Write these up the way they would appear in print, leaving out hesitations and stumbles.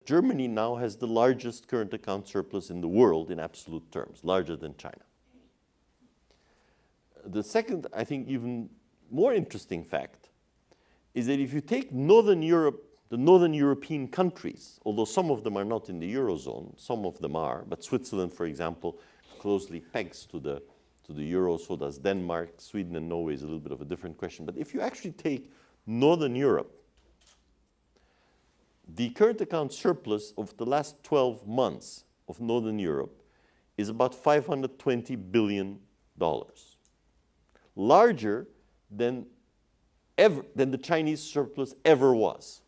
Germany now has the largest current account surplus in the world in absolute terms, larger than China. The second, I think, even more interesting fact is that if you take Northern Europe, the Northern European countries, although some of them are not in the Eurozone, some of them are, but Switzerland, for example, closely pegs to the Euro, so does Denmark. Sweden and Norway is a little bit of a different question. But if you actually take Northern Europe, the current account surplus of the last 12 months of Northern Europe is about $520 billion. Larger than the Chinese surplus ever was.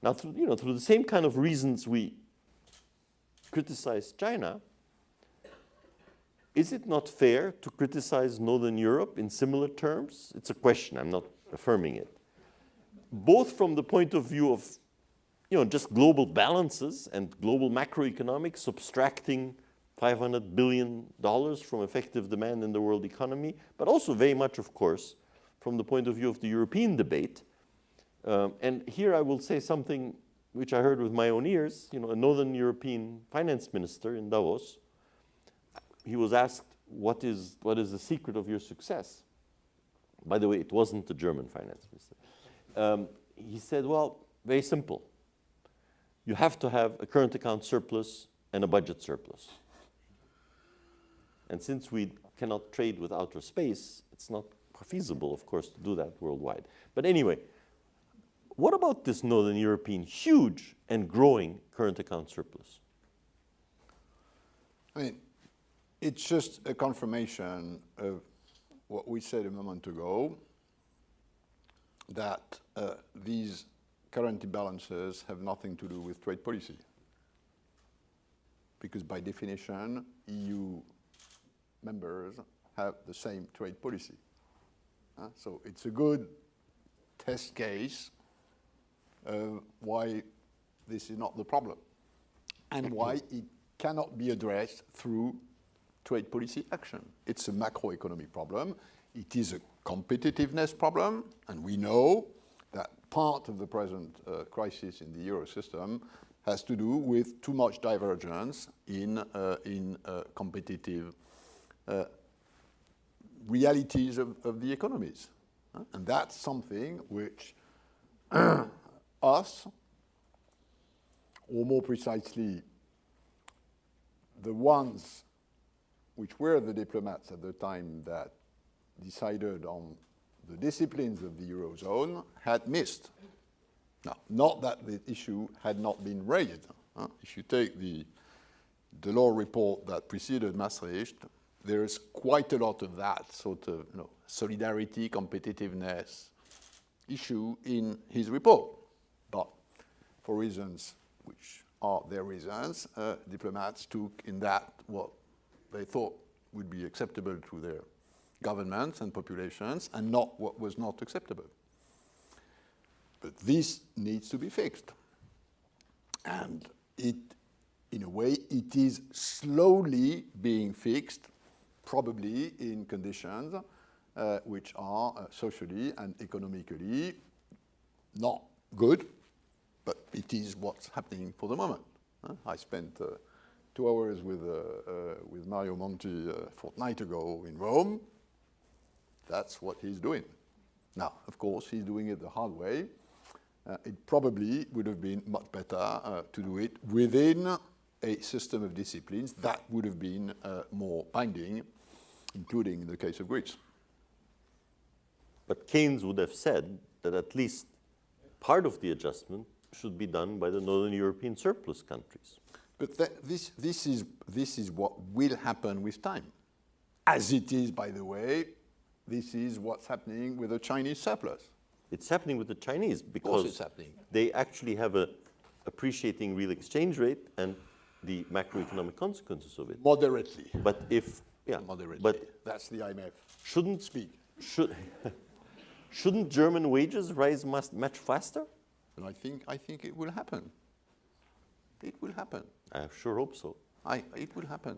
Now, through the same kind of reasons we criticize China, is it not fair to criticize Northern Europe in similar terms? It's a question, I'm not affirming it. Both from the point of view of just global balances and global macroeconomics, subtracting $500 billion from effective demand in the world economy, but also very much, of course, from the point of view of the European debate. And here I will say something which I heard with my own ears. A Northern European finance minister in Davos, he was asked, what is the secret of your success? By the way, it wasn't the German finance minister. He said, well, very simple. You have to have a current account surplus and a budget surplus. And since we cannot trade with outer space, it's not feasible, of course, to do that worldwide. But anyway, what about this Northern European huge and growing current account surplus? I mean, it's just a confirmation of what we said a moment ago, that these current imbalances have nothing to do with trade policy. Because by definition, EU members have the same trade policy. So it's a good test case of why this is not the problem and why it cannot be addressed through trade policy action. It's a macroeconomic problem. It is a competitiveness problem, and we know that part of the present crisis in the euro system has to do with too much divergence in competitive realities of the economies. And that's something which us, or more precisely, the ones which were the diplomats at the time that decided on the disciplines of the Eurozone, had missed. Now, not that the issue had not been raised. If you take the law report that preceded Maastricht, there is quite a lot of that sort of solidarity, competitiveness issue in his report. But for reasons which are their reasons, diplomats took in that what they thought would be acceptable to their governments and populations, and not what was not acceptable. But this needs to be fixed. And it, in a way, it is slowly being fixed, probably in conditions which are socially and economically not good, but it is what's happening for the moment. I spent 2 hours with Mario Monti a fortnight ago in Rome. That's what he's doing. Now, of course, he's doing it the hard way. It probably would have been much better to do it within a system of disciplines that would have been more binding, including in the case of Greece. But Keynes would have said that at least part of the adjustment should be done by the Northern European surplus countries. But this is what will happen with time. As it is, by the way, this is what's happening with the Chinese surplus. It's happening with the Chinese because they actually have a appreciating real exchange rate and the macroeconomic consequences of it. Moderately. But if, Moderately. But that's the IMF. Shouldn't German wages rise much faster? And I think it will happen. It will happen. I sure hope so. It will happen.